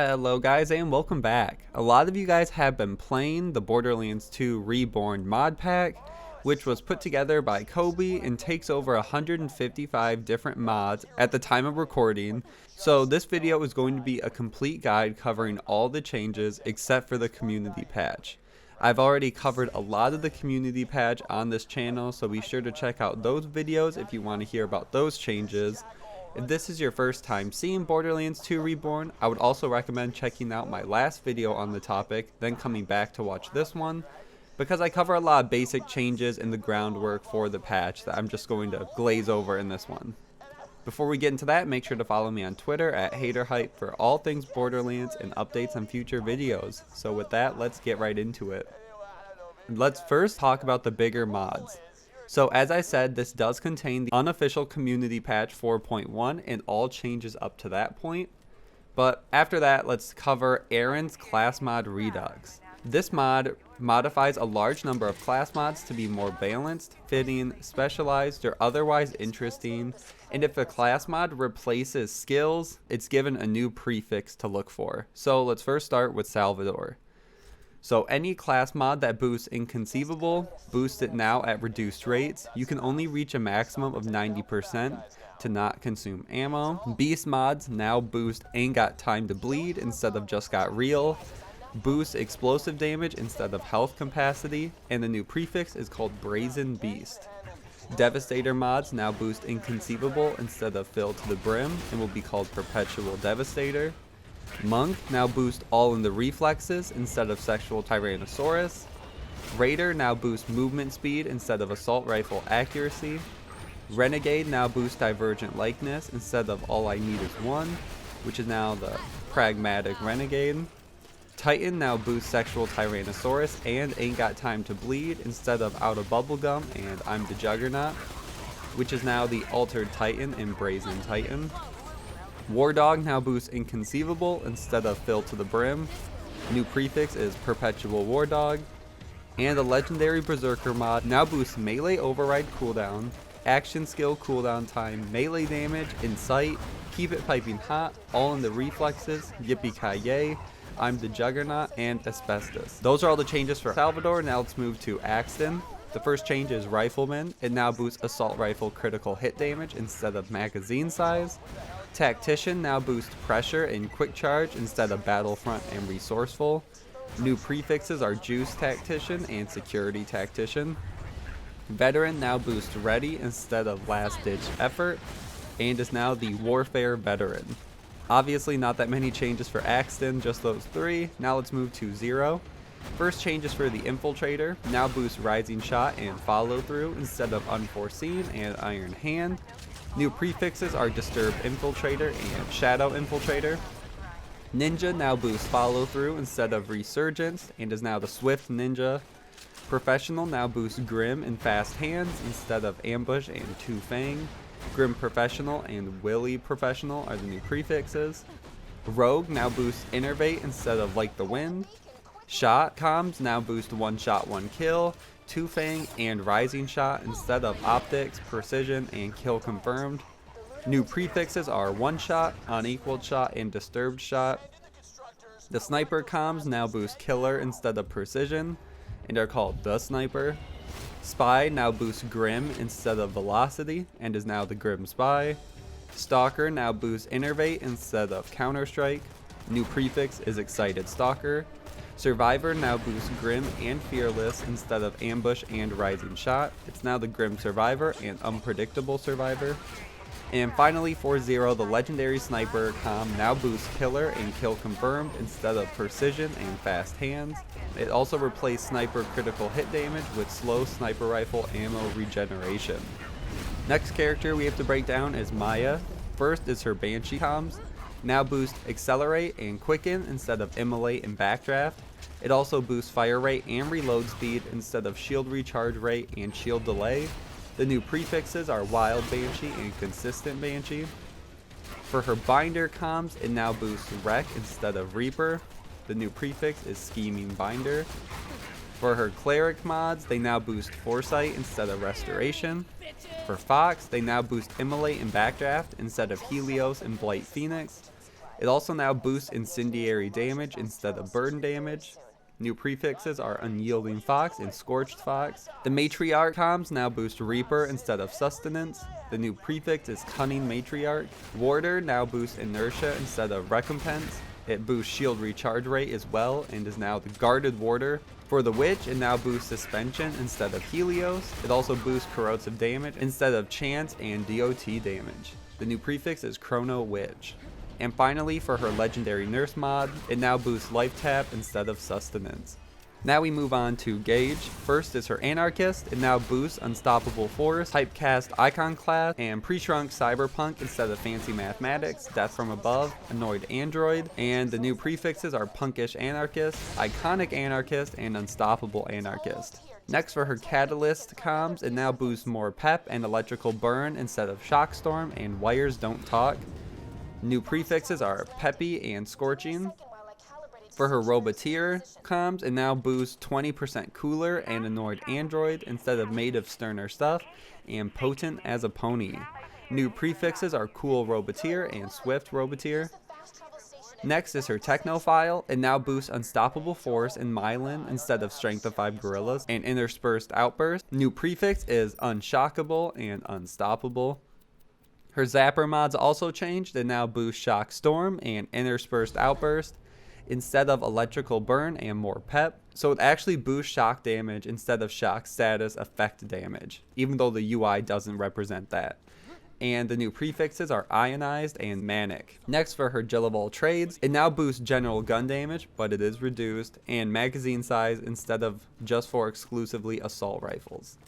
Hello guys and welcome back. A lot of you guys have been playing the Borderlands 2 Reborn mod pack, which was put together by Kobe and takes over 155 different mods at the time of recording. So this video is going to be a complete guide covering all the changes except for the community patch. I've already covered a lot of the community patch on this channel, so be sure to check out those videos if you want to hear about those changes. If this is your first time seeing Borderlands 2 Reborn, I would also recommend checking out my last video on the topic, then coming back to watch this one, because I cover a lot of basic changes in the groundwork for the patch that I'm just going to glaze over in this one. Before we get into that, make sure to follow me on Twitter at Hayder for all things Borderlands and updates on future videos. So with that, let's get right into it. Let's first talk about the bigger mods. So as I said, this does contain the unofficial community patch 4.1 and all changes up to that point. But after that, let's cover Aaron's class mod Redux. This mod modifies a large number of class mods to be more balanced, fitting, specialized, or otherwise interesting. And if a class mod replaces skills, it's given a new prefix to look for. So let's first start with Salvador. So any class mod that boosts Inconceivable, boost it now at reduced rates. You can only reach a maximum of 90% to not consume ammo. Beast mods now boost Ain't Got Time to Bleed instead of Just Got Real. Boost explosive damage instead of health capacity. And the new prefix is called Brazen Beast. Devastator mods now boost Inconceivable instead of Fill to the Brim and will be called Perpetual Devastator. Monk now boosts all in the reflexes instead of Sexual Tyrannosaurus. Raider now boosts movement speed instead of assault rifle accuracy. Renegade now boosts divergent likeness instead of all I need is one, which is now the pragmatic Renegade. Titan now boosts Sexual Tyrannosaurus and Ain't Got Time to Bleed instead of Out of Bubblegum and I'm the Juggernaut, which is now the Altered Titan and Brazen Titan. War Dog now boosts Inconceivable instead of Fill to the Brim. New prefix is Perpetual War Dog. And the Legendary Berserker mod now boosts Melee Override cooldown, Action Skill cooldown time, Melee damage, Incite, Keep It Piping Hot, all in the reflexes, Yippee-Ki-Yay, I'm the Juggernaut, and Asbestos. Those are all the changes for Salvador. Now let's move to Axton. The first change is Rifleman. It now boosts Assault Rifle critical hit damage instead of magazine size. Tactician now boosts Pressure and Quick Charge instead of Battlefront and Resourceful. New prefixes are Juice Tactician and Security Tactician. Veteran now boosts Ready instead of Last Ditch Effort, and is now the Warfare Veteran. Obviously not that many changes for Axton, just those three. Now let's move to Zero. First change is for the Infiltrator, now boosts Rising Shot and Follow Through instead of Unforeseen and Iron Hand. New prefixes are Disturbed Infiltrator and Shadow Infiltrator. Ninja now boosts Follow Through instead of Resurgence and is now the Swift Ninja. Professional now boosts Grim and Fast Hands instead of Ambush and Two Fang. Grim Professional and Willy Professional are the new prefixes. Rogue now boosts Innervate instead of Like the Wind. Shot comms now boost One Shot, One Kill, Two Fang, and Rising Shot instead of Optics, Precision, and Kill Confirmed. New prefixes are One Shot, Unequaled Shot, and Disturbed Shot. The Sniper comms now boost Killer instead of Precision, and are called the Sniper. Spy now boosts Grim instead of Velocity, and is now the Grim Spy. Stalker now boosts Innervate instead of Counter-Strike. New prefix is Excited Stalker. Survivor now boosts Grim and Fearless instead of Ambush and Rising Shot. It's now the Grim Survivor and Unpredictable Survivor. And finally for Zero, the Legendary Sniper comm now boosts Killer and Kill Confirmed instead of Precision and Fast Hands. It also replaced Sniper critical hit damage with slow Sniper Rifle ammo regeneration. Next character we have to break down is Maya. First is her Banshee comms. Now boost Accelerate and Quicken instead of Immolate and Backdraft. It also boosts Fire Rate and Reload Speed instead of Shield Recharge Rate and Shield Delay. The new prefixes are Wild Banshee and Consistent Banshee. For her Binder comms, it now boosts Wreck instead of Reaper. The new prefix is Scheming Binder. For her Cleric mods, they now boost Foresight instead of Restoration. For Fox, they now boost Immolate and Backdraft instead of Helios and Blight Phoenix. It also now boosts incendiary damage instead of burn damage. New prefixes are Unyielding Fox and Scorched Fox. The Matriarch comms now boost Reaper instead of Sustenance. The new prefix is Cunning Matriarch. Warder now boosts Inertia instead of Recompense. It boosts shield recharge rate as well and is now the Guarded Warder. For the Witch, it now boosts Suspension instead of Helios. It also boosts Corrosive damage instead of Chance and DOT damage. The new prefix is Chrono Witch. And finally, for her legendary nurse mod, it now boosts life tap instead of sustenance. Now we move on to Gauge. First is her Anarchist. It now boosts Unstoppable Force, Typecast Iconoclast, and Pre-Shrunk Cyberpunk instead of Fancy Mathematics, Death from Above, Annoyed Android, and the new prefixes are Punkish Anarchist, Iconic Anarchist, and Unstoppable Anarchist. Next for her Catalyst comms, it now boosts more pep and electrical burn instead of Shockstorm and Wires Don't Talk. New prefixes are Peppy and Scorching. For her Roboteer comms, it now boosts 20% Cooler and Annoyed Android instead of Made of Sterner Stuff and Potent as a Pony. New prefixes are Cool Roboteer and Swift Roboteer. Next is her Technophile. It now boosts Unstoppable Force and Myelin instead of Strength of 5 Gorillas and Interspersed Outburst. New prefix is Unshockable and Unstoppable. Her Zapper mods also changed. It now boosts Shock Storm and Interspersed Outburst instead of Electrical Burn and more pep. So it actually boosts shock damage instead of shock status effect damage, even though the UI doesn't represent that. And the new prefixes are Ionized and Manic. Next for her Jill of all trades, it now boosts general gun damage, but it is reduced, and magazine size instead of just for exclusively assault rifles.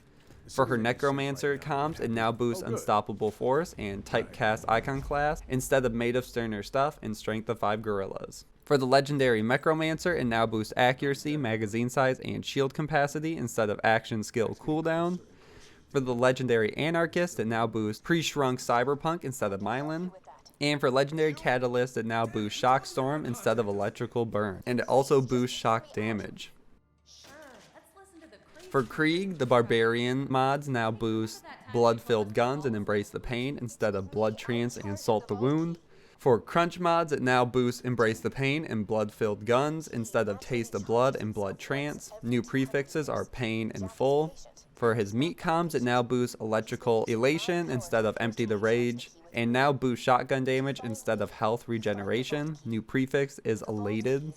For her Necromancer comms, it now boosts Unstoppable Force and Typecast Iconoclast instead of Made of Sterner Stuff and Strength of 5 Gorillas. For the legendary Necromancer, it now boosts Accuracy, Magazine Size, and Shield Capacity instead of Action Skill Cooldown. For the legendary Anarchist, it now boosts Pre-Shrunk Cyberpunk instead of Myelin. And for legendary Catalyst, it now boosts Shock Storm instead of Electrical Burn. And it also boosts shock damage. For Krieg, the Barbarian mods now boost Blood-Filled Guns and Embrace the Pain instead of Blood Trance and Salt the Wound. For Crunch mods, it now boosts Embrace the Pain and Blood-Filled Guns instead of Taste of Blood and Blood Trance. New prefixes are Pain and Full. For his Meat comms, it now boosts Electrical Elation instead of Empty the Rage, and now boosts Shotgun damage instead of Health Regeneration. New prefix is Elated.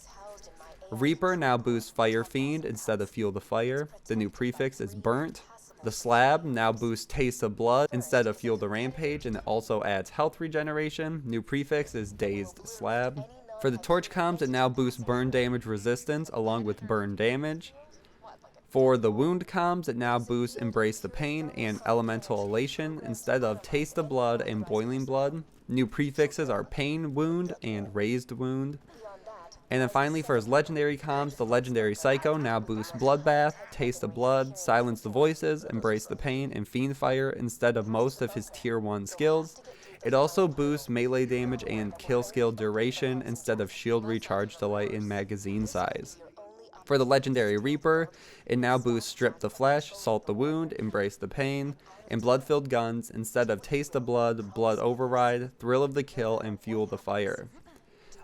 Reaper now boosts Fire Fiend instead of Fuel the Fire. The new prefix is Burnt. The Slab now boosts Taste of Blood instead of Fuel the Rampage, and it also adds health regeneration. New prefix is Dazed Slab. For the Torch comms, it now boosts Burn Damage Resistance along with Burn Damage. For the Wound comms, it now boosts Embrace the Pain and Elemental Elation instead of Taste of Blood and Boiling Blood. New prefixes are Pain Wound and Raised Wound. And then finally for his legendary comms, the legendary Psycho now boosts Bloodbath, Taste of Blood, Silence the Voices, Embrace the Pain, and Fiendfire instead of most of his tier 1 skills. It also boosts melee damage and kill skill duration instead of shield recharge delay and magazine size. For the legendary Reaper, it now boosts Strip the Flesh, Salt the Wound, Embrace the Pain, and Blood-Filled Guns instead of Taste of Blood, Blood Override, Thrill of the Kill, and Fuel the Fire.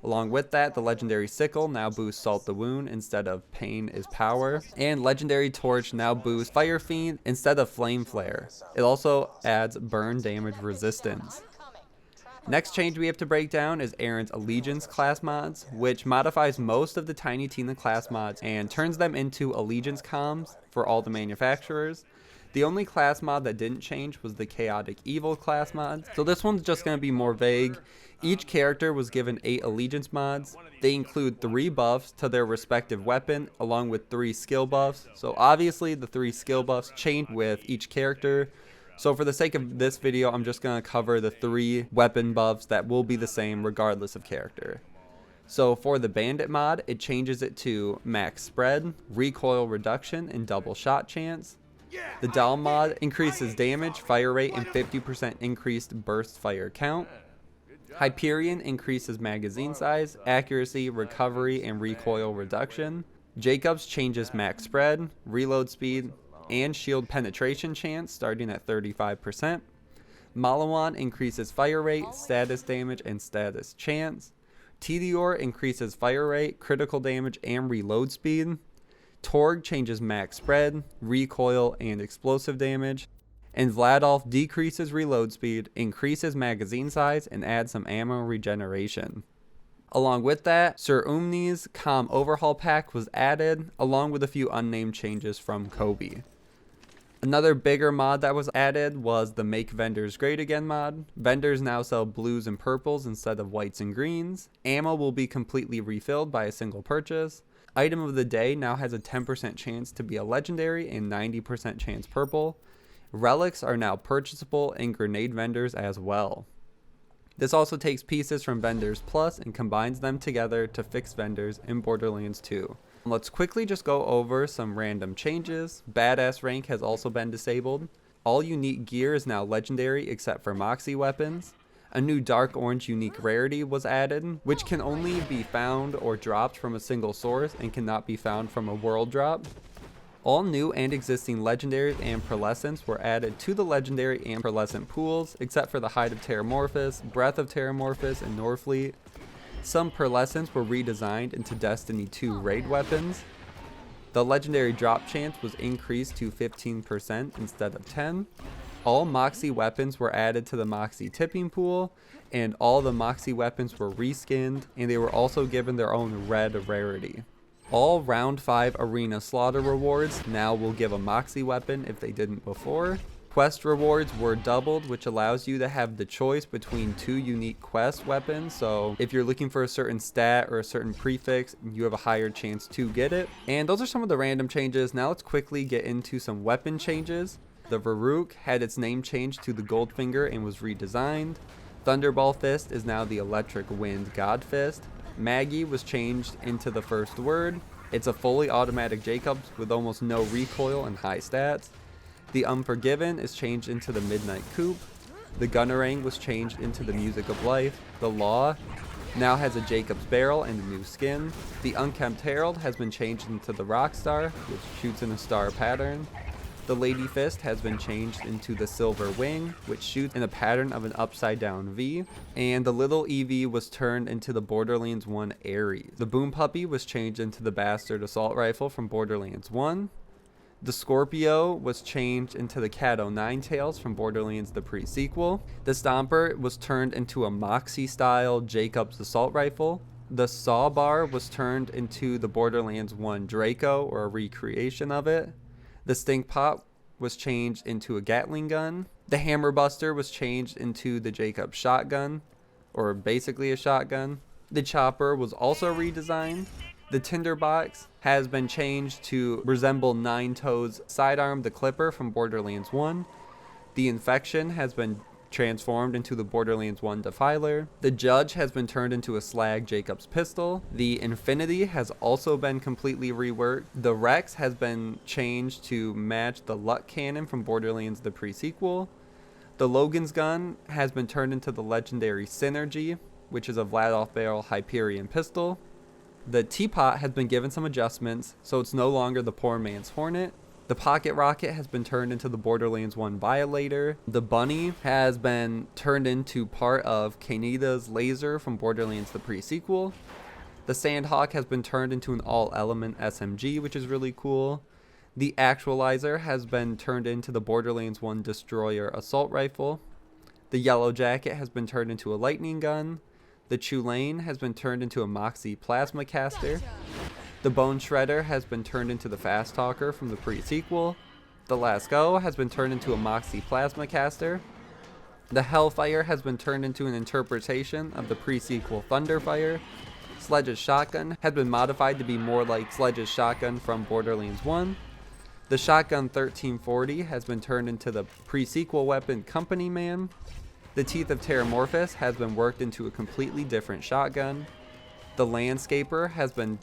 Along with that, the legendary Sickle now boosts Salt the Wound instead of Pain is Power, and legendary Torch now boosts Fire Fiend instead of Flame Flare. It also adds burn damage resistance. Next change we have to break down is Aaron's Allegiance class mods, which modifies most of the Tiny Tina class mods and turns them into Allegiance comms for all the manufacturers. The only class mod that didn't change was the Chaotic Evil class mod, so this one's just going to be more vague. Each character was given 8 Allegiance mods. They include 3 buffs to their respective weapon, along with 3 skill buffs. So obviously the 3 skill buffs change with each character. So for the sake of this video, I'm just going to cover the 3 weapon buffs that will be the same regardless of character. So for the Bandit mod, it changes it to Max Spread, Recoil Reduction, and Double Shot Chance. The Doll mod increases damage, fire rate, and 50% increased burst fire count. Hyperion increases magazine size, accuracy, recovery, and recoil reduction. Jacobs changes max spread, reload speed, and shield penetration chance starting at 35%. Malawan increases fire rate, status damage, and status chance. Tediore increases fire rate, critical damage, and reload speed. Torg changes max spread, recoil, and explosive damage. And Vladolf decreases reload speed, increases magazine size, and adds some ammo regeneration. Along with that, Sir Umni's Comm Overhaul Pack was added, along with a few unnamed changes from Kobe. Another bigger mod that was added was the Make Vendors Great Again mod. Vendors now sell blues and purples instead of whites and greens. Ammo will be completely refilled by a single purchase. Item of the day now has a 10% chance to be a legendary and 90% chance purple. Relics are now purchasable in grenade vendors as well. This also takes pieces from Vendors Plus and combines them together to fix vendors in Borderlands 2. Let's quickly just go over some random changes. Badass rank has also been disabled. All unique gear is now legendary except for Moxie weapons. A new dark orange unique rarity was added, which can only be found or dropped from a single source and cannot be found from a world drop. All new and existing legendaries and pearlescents were added to the legendary and pearlescent pools, except for the Hide of Terramorphous, Breath of Terramorphous, and Norfleet. Some pearlescents were redesigned into Destiny 2 raid weapons. The legendary drop chance was increased to 15% instead of 10%. All Moxie weapons were added to the Moxie tipping pool, and all the Moxie weapons were reskinned, and they were also given their own red rarity. All round 5 arena slaughter rewards now will give a Moxie weapon if they didn't before. Quest rewards were doubled, which allows you to have the choice between 2 unique quest weapons. So if you're looking for a certain stat or a certain prefix, you have a higher chance to get it. And those are some of the random changes. Now let's quickly get into some weapon changes. The Varuk had its name changed to the Goldfinger and was redesigned. Thunderball Fist is now the Electric Wind God Fist. Maggie was changed into the first word. It's a fully automatic Jacobs with almost no recoil and high stats. The Unforgiven is changed into the Midnight Coupe. The Gunnerang was changed into the Music of Life. The Law now has a Jacobs barrel and a new skin. The Unkempt Herald has been changed into the Rockstar, which shoots in a star pattern. The Lady Fist has been changed into the Silver Wing, which shoots in a pattern of an upside down V. And the Little Eevee was turned into the Borderlands 1 Ares. The Boom Puppy was changed into the Bastard Assault Rifle from Borderlands 1. The Scorpio was changed into the Cat O' from Borderlands the pre-sequel. The Stomper was turned into a Moxie-style Jacobs Assault Rifle. The Sawbar was turned into the Borderlands 1 Draco, or a recreation of it. The Stink Pot was changed into a Gatling gun. The Hammer Buster was changed into the Jacobs shotgun, or basically a shotgun. The Chopper was also redesigned. The Tinderbox has been changed to resemble Nine Toes Sidearm the Clipper from Borderlands 1. The Infection has been transformed into the Borderlands 1 Defiler. The Judge has been turned into a Slag Jacobs pistol. The Infinity has also been completely reworked. The Rex has been changed to match the Luck Cannon from Borderlands the pre-sequel. The Logan's Gun has been turned into the legendary Synergy, which is a Vladolf barrel Hyperion pistol. The Teapot has been given some adjustments, so it's no longer the Poor Man's Hornet. The Pocket Rocket has been turned into the Borderlands 1 Violator. The Bunny has been turned into part of Kaneda's Laser from Borderlands the pre-sequel. The Sandhawk has been turned into an all-element SMG, which is really cool. The Actualizer has been turned into the Borderlands 1 Destroyer Assault Rifle. The Yellow Jacket has been turned into a lightning gun. The Chulane has been turned into a Moxie Plasma Caster. The Bone Shredder has been turned into the Fast Talker from the pre-sequel. The Lasco has been turned into a Moxie Plasma Caster. The Hellfire has been turned into an interpretation of the pre-sequel Thunderfire. Sledge's Shotgun has been modified to be more like Sledge's Shotgun from Borderlands 1. The Shotgun 1340 has been turned into the pre-sequel weapon Company Man. The Teeth of Terramorphous has been worked into a completely different shotgun. The Landscaper has been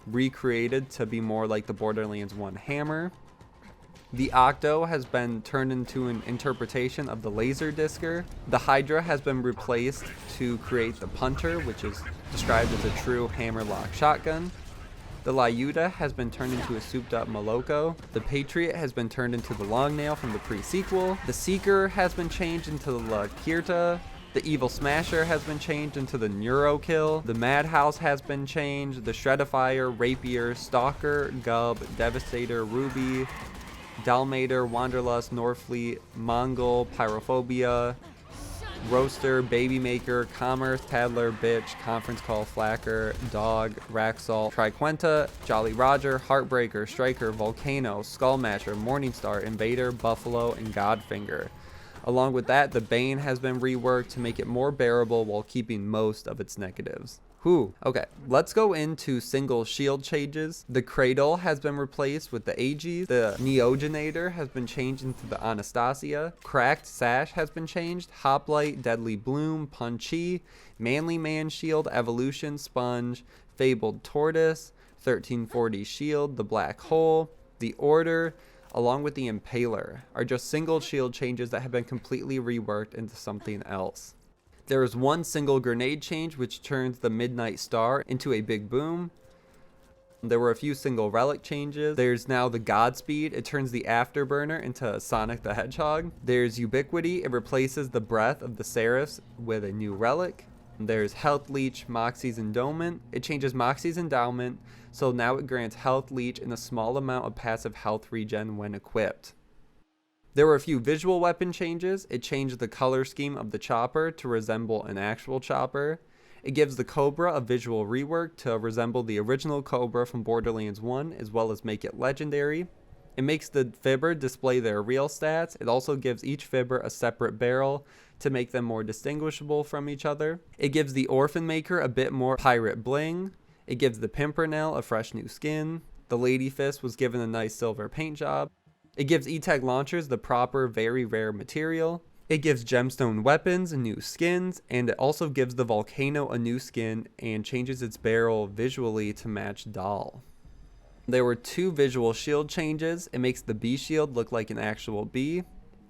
recreated to be more like the Borderlands 1 Hammer. The Octo has been turned into an interpretation of the Laser Discer. The Hydra has been replaced to create the Punter, which is described as a true hammerlock shotgun. The Lyuda has been turned into a souped up Moloko. The Patriot has been turned into the Long Nail from the pre-sequel. The Seeker has been changed into the La Kirta. The Evil Smasher has been changed into the Neuro Kill. The Madhouse has been changed. The Shredifier, Rapier, Stalker, Gub, Devastator, Ruby, Dalmater, Wanderlust, Norfleet, Mongol, Pyrophobia, Roaster, Baby Maker, Commerce, Paddler, Bitch, Conference Call, Flacker, Dog, Raxalt, Triquenta, Jolly Roger, Heartbreaker, Striker, Volcano, Skullmasher, Morningstar, Invader, Buffalo, and Godfinger. Along with that, the Bane has been reworked to make it more bearable while keeping most of its negatives. Okay, let's go into single shield changes. The Cradle has been replaced with the Aegis. The Neogenator has been changed into the Anastasia. Cracked Sash has been changed. Hoplite, Deadly Bloom, Punchy, Manly Man Shield, Evolution, Sponge, Fabled Tortoise, 1340 Shield, the Black Hole, the Order, along with the Impaler, are just single shield changes that have been completely reworked into something else. There is one single grenade change which turns the Midnight Star into a Big Boom. There were a few single relic changes. There's now the Godspeed. It turns the Afterburner into Sonic the Hedgehog. There's Ubiquity. It replaces the Breath of the Seraphs with a new relic. There's Health Leech, Moxie's Endowment. It changes Moxie's Endowment, so now it grants Health Leech and a small amount of passive health regen when equipped. There were a few visual weapon changes. It changed the color scheme of the chopper to resemble an actual chopper. It gives the Cobra a visual rework to resemble the original Cobra from Borderlands 1, as well as make it legendary. It makes the Fibber display their real stats. It also gives each Fibber a separate barrel to make them more distinguishable from each other. It gives the Orphan Maker a bit more pirate bling. It gives the Pimpernel a fresh new skin. The Lady Fist was given a nice silver paint job. It gives E-Tech launchers the proper very rare material. It gives gemstone weapons new skins, and it also gives the Volcano a new skin and changes its barrel visually to match Doll. There were two visual shield changes. It makes the bee shield look like an actual bee,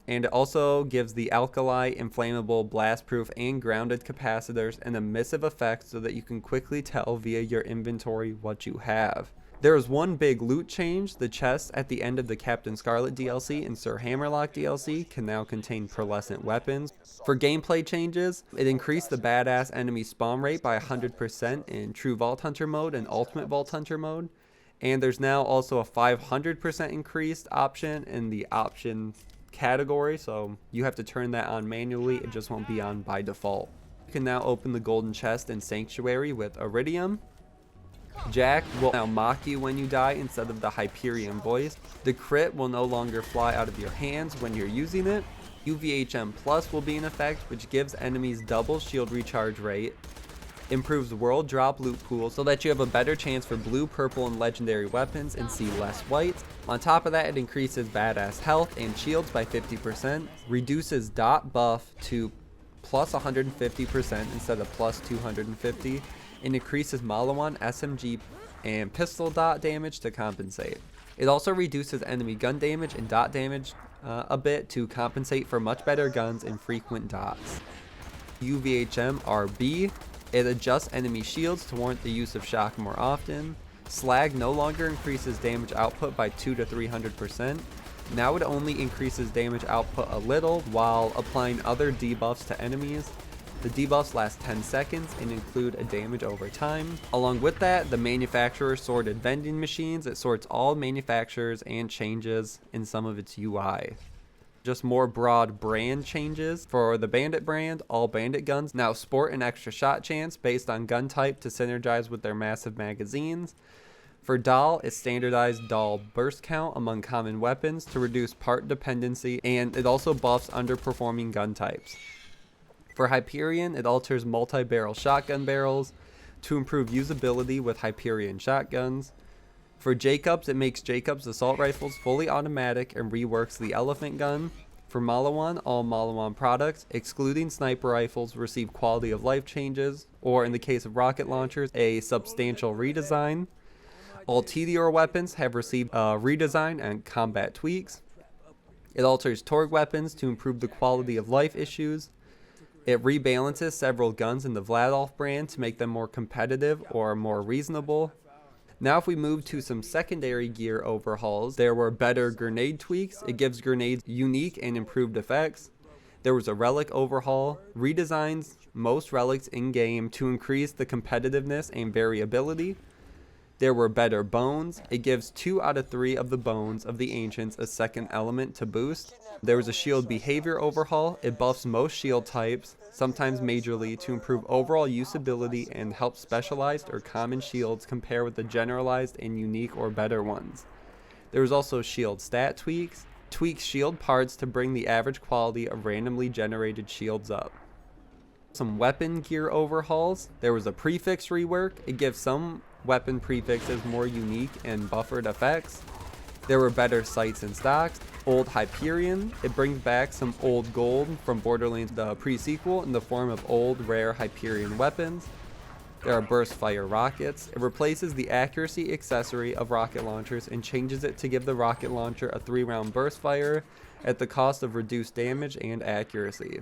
and it also gives the alkali, inflammable, blastproof, and grounded capacitors an emissive effect so that you can quickly tell via your inventory what you have. There is one big loot change. The chest at the end of the Captain Scarlet DLC and Sir Hammerlock DLC can now contain pearlescent weapons. For gameplay changes, it increased the badass enemy spawn rate by 100% in True Vault Hunter mode and Ultimate Vault Hunter mode. And there's now also a 500% increased option in the option category, so you have to turn that on manually. It just won't be on by default. You can now open the golden chest in Sanctuary with Iridium. Jack will now mock you when you die instead of the Hyperion voice. The crit will no longer fly out of your hands when you're using it. UVHM Plus will be in effect, which gives enemies double shield recharge rate. Improves world drop loot pool so that you have a better chance for blue, purple, and legendary weapons and see less white. On top of that, it increases badass health and shields by 50%. Reduces dot buff to plus 150% instead of plus 250. And increases Malawan, SMG, and pistol dot damage to compensate. It also reduces enemy gun damage and dot damage a bit to compensate for much better guns and frequent dots. UVHM RB. It adjusts enemy shields to warrant the use of shock more often. Slag no longer increases damage output by 200 to 300%. Now it only increases damage output a little while applying other debuffs to enemies. The debuffs last 10 seconds and include a damage over time. Along with that, the manufacturer sorted vending machines. It sorts all manufacturers and changes in some of its UI. Just more broad brand changes. For the Bandit brand, all Bandit guns now sport an extra shot chance based on gun type to synergize with their massive magazines. For Doll, it standardized Doll burst count among common weapons to reduce part dependency, and it also buffs underperforming gun types. For Hyperion, it alters multi-barrel shotgun barrels to improve usability with Hyperion shotguns. For Jacobs, it makes Jacobs assault rifles fully automatic and reworks the elephant gun. For Malawan, all Malawan products, excluding sniper rifles, receive quality of life changes, or in the case of rocket launchers, a substantial redesign. All TDR weapons have received a redesign and combat tweaks. It alters Torg weapons to improve the quality of life issues. It rebalances several guns in the Vladolf brand to make them more competitive or more reasonable. Now if we move to some secondary gear overhauls, there were better grenade tweaks. It gives grenades unique and improved effects. There was a relic overhaul, redesigns most relics in-game to increase the competitiveness and variability. There were better bones. It gives 2 out of 3 of the bones of the ancients a second element to boost. There was a shield behavior overhaul. It buffs most shield types, sometimes majorly, to improve overall usability and help specialized or common shields compare with the generalized and unique or better ones. There was also shield stat tweaks. Tweaks shield parts to bring the average quality of randomly generated shields up. Some weapon gear overhauls. There was a prefix rework. It gives some weapon prefixes more unique and buffered effects. There were better sights and stocks. Old Hyperion. It brings back some old gold from Borderlands the pre-sequel in the form of old rare Hyperion weapons. There are burst fire rockets. It replaces the accuracy accessory of rocket launchers and changes it to give the rocket launcher a 3-round burst fire at the cost of reduced damage and accuracy.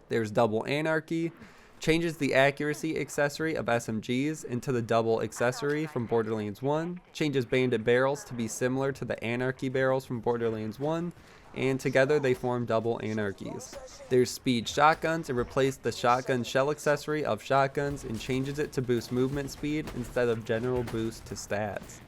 There's double anarchy. Changes the accuracy accessory of SMGs into the double accessory from Borderlands 1. Changes bandit barrels to be similar to the anarchy barrels from Borderlands 1. And together they form double anarchies. There's speed shotguns. It replaced the shotgun shell accessory of shotguns and changes it to boost movement speed instead of general boost to stats.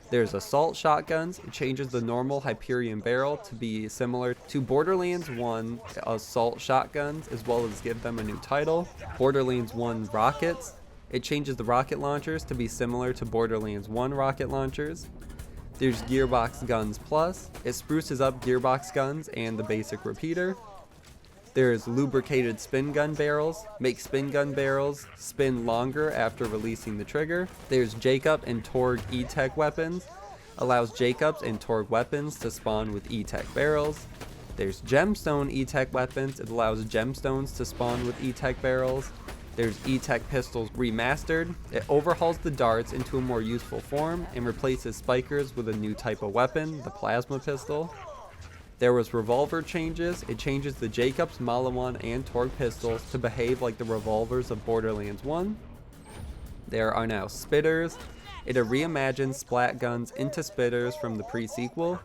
There's assault shotguns. It changes the normal Hyperion barrel to be similar to Borderlands 1 assault shotguns, as well as give them a new title. Borderlands 1 rockets. It changes the rocket launchers to be similar to Borderlands 1 rocket launchers. There's Gearbox Guns Plus. It spruces up Gearbox guns and the basic repeater. There's lubricated spin gun barrels. Make spin gun barrels spin longer after releasing the trigger. There's Jacob and Torg E-Tech weapons. Allows Jacobs and Torg weapons to spawn with E-Tech barrels. There's Gemstone E-Tech weapons. It allows gemstones to spawn with E-Tech barrels. There's E-Tech pistols remastered. It overhauls the darts into a more useful form and replaces spikers with a new type of weapon, the plasma pistol. There was revolver changes. It changes the Jacobs, Malawan, and Torg pistols to behave like the revolvers of Borderlands 1. There are now spitters. It reimagines splat guns into spitters from the pre-sequel.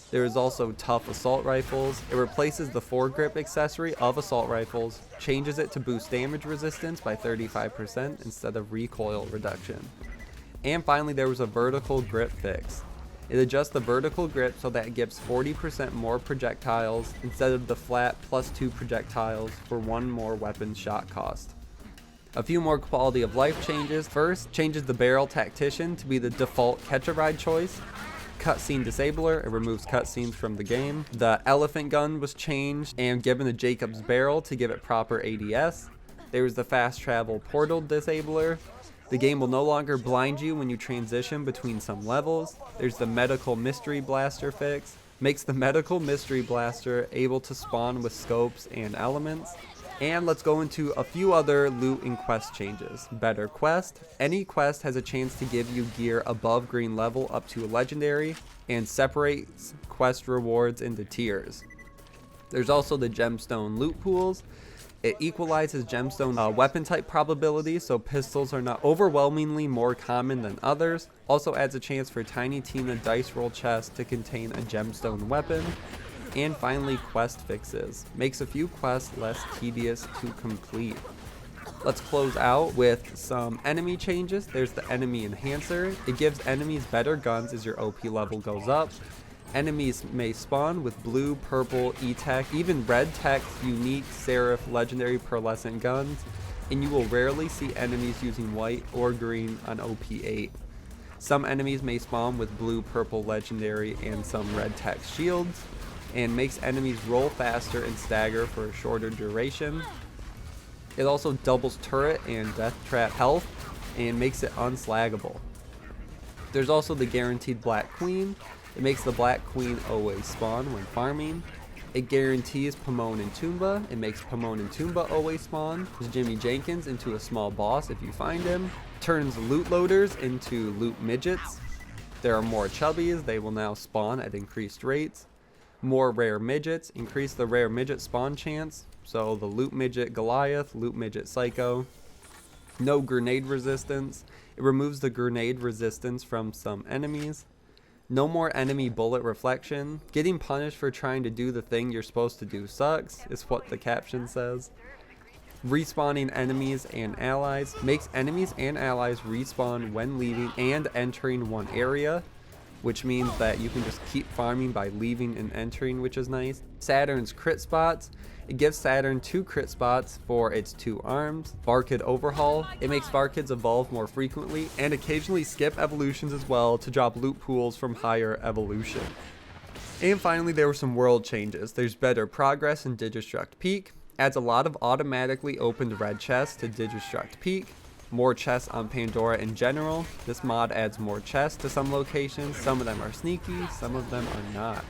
There is also tough assault rifles. It replaces the foregrip accessory of assault rifles, changes it to boost damage resistance by 35% instead of recoil reduction. And finally, there was a vertical grip fix. It adjusts the vertical grip so that it gives 40% more projectiles instead of the flat +2 projectiles for 1 more weapon shot cost. A few more quality of life changes. First, changes the barrel tactician to be the default catch-a-ride choice. Cutscene disabler. It removes cutscenes from the game. The elephant gun was changed and given the Jacobs barrel to give it proper ADS. There was the fast travel portal disabler. The game will no longer blind you when you transition between some levels. There's the medical mystery blaster fix. Makes the medical mystery blaster able to spawn with scopes and elements. And let's go into a few other loot and quest changes. Better quest. Any quest has a chance to give you gear above green level up to a legendary and separates quest rewards into tiers. There's also the gemstone loot pools. It equalizes gemstone weapon type probability, so pistols are not overwhelmingly more common than others. Also adds a chance for Tiny Tina dice roll chests to contain a gemstone weapon. And finally, quest fixes. Makes a few quests less tedious to complete. Let's close out with some enemy changes. There's the enemy enhancer. It gives enemies better guns as your OP level goes up. Enemies may spawn with blue, purple, E-Tech, even red tech, unique, seraph, legendary, pearlescent guns, and you will rarely see enemies using white or green on OP8. Some enemies may spawn with blue, purple, legendary, and some red tech shields, and makes enemies roll faster and stagger for a shorter duration. It also doubles turret and death trap health and makes it unslaggable. There's also the guaranteed Black Queen. It makes the Black Queen always spawn when farming. It guarantees Pomone and Toomba. It makes Pomone and Toomba always spawn. There's Jimmy Jenkins into a small boss if you find him. Turns loot loaders into loot midgets. There are more chubbies. They will now spawn at increased rates. More rare midgets. Increase the rare midget spawn chance. So the loot midget Goliath, loot midget Psycho. No grenade resistance. It removes the grenade resistance from some enemies. No more enemy bullet reflection. Getting punished for trying to do the thing you're supposed to do sucks, is what the caption says. Respawning enemies and allies. Makes enemies and allies respawn when leaving and entering one area, which means that you can just keep farming by leaving and entering, which is nice. Saturn's crit spots. It gives Saturn 2 crit spots for its 2 arms. Varkid overhaul. It makes Varkids evolve more frequently and occasionally skip evolutions as well to drop loot pools from higher evolution. And finally, there were some world changes. There's better progress in Digistruct Peak. Adds a lot of automatically opened red chests to Digistruct Peak. More chests on Pandora in general. This mod adds more chests to some locations. Some of them are sneaky, some of them are not.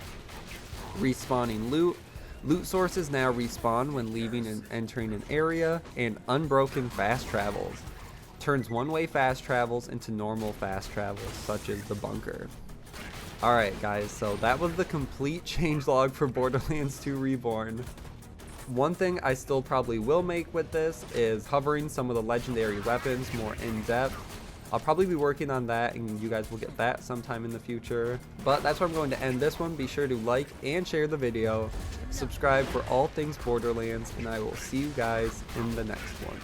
Respawning loot. Loot sources now respawn when leaving and entering an area, and unbroken fast travels. Turns one-way fast travels into normal fast travels, such as the bunker. Alright guys, so that was the complete changelog for Borderlands 2 Reborn. One thing I still probably will make with this is covering some of the legendary weapons more in depth. I'll probably be working on that, and you guys will get that sometime in the future. But that's where I'm going to end this one. Be sure to like and share the video, subscribe for all things Borderlands, and I will see you guys in the next one.